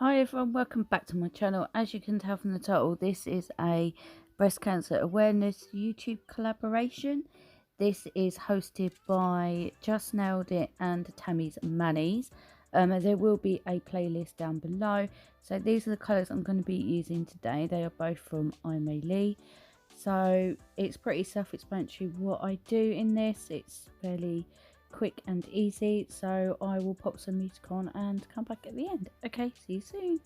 Hi everyone, welcome back to my channel. As you can tell from the title, this is a breast cancer awareness YouTube collaboration. This is hosted by Just Nailed It and Tammy's Manis. There will be a playlist down below. So these are the colours I'm going to be using today. They are both from Lee. So it's pretty self-explanatory what I do in this. It's fairly quick and easy, so I will pop some music on and come back at the end. Okay, see you soon.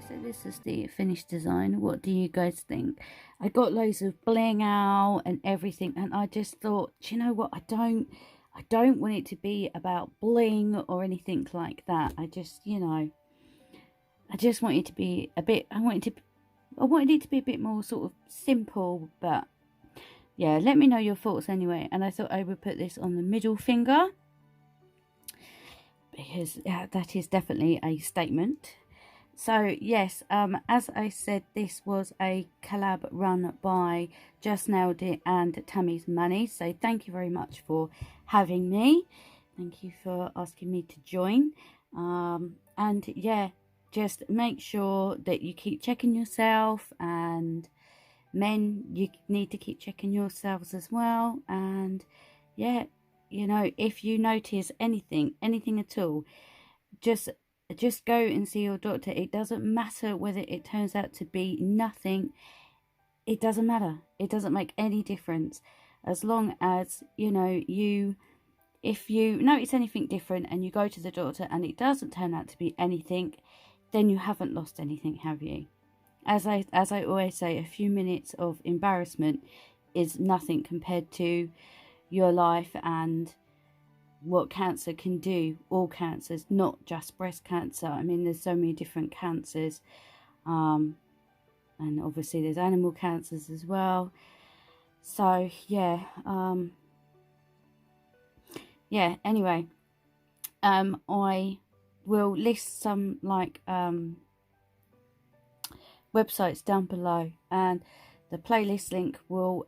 so this is the finished design. What do you guys think? I got loads of bling out and everything, and I just thought, do you know what, I don't want it to be about bling or anything like that. I just, you know, I just want it to be a bit, I wanted it to be a bit more sort of simple. But yeah, let me know your thoughts anyway. And I thought I would put this on the middle finger, because that is definitely a statement. So yes, as I said, this was a collab run by Just Nailed It and Tammy's Money. So thank you very much for having me. Thank you for asking me to join. And yeah, just make sure that you keep checking yourself, and men, you need to keep checking yourselves as well. And yeah, you know, if you notice anything at all, just go and see your doctor. It doesn't matter whether it turns out to be nothing. It doesn't matter. It doesn't make any difference, as long as, you know, if you notice anything different and you go to the doctor and it doesn't turn out to be anything, then you haven't lost anything, have you? As I always say, a few minutes of embarrassment is nothing compared to your life and what cancer can do. All cancers, not just breast cancer. I mean, there's so many different cancers, and obviously there's animal cancers as well. So yeah, yeah, anyway, I will list some like websites down below, and the playlist link will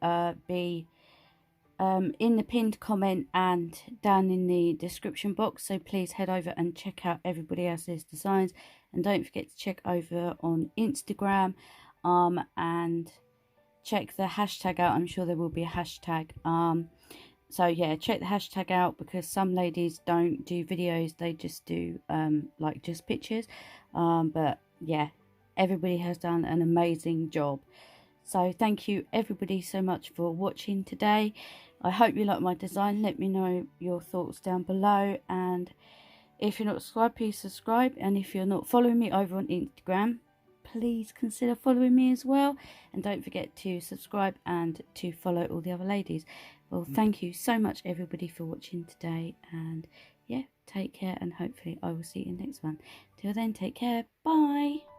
be in the pinned comment and down in the description box. So please head over and check out everybody else's designs, and don't forget to check over on Instagram, and check the hashtag out. I'm sure there will be a hashtag. So yeah, check the hashtag out, because some ladies don't do videos, they just do like just pictures. But yeah, everybody has done an amazing job. So thank you everybody so much for watching today. I hope you like my design. Let me know your thoughts down below, and if you're not subscribed, please subscribe. And if you're not following me over on Instagram, please consider following me as well. And don't forget to subscribe and to follow all the other ladies. Well, thank you so much everybody for watching today, and yeah, take care, and hopefully I will see you in the next one. Till then, take care. Bye.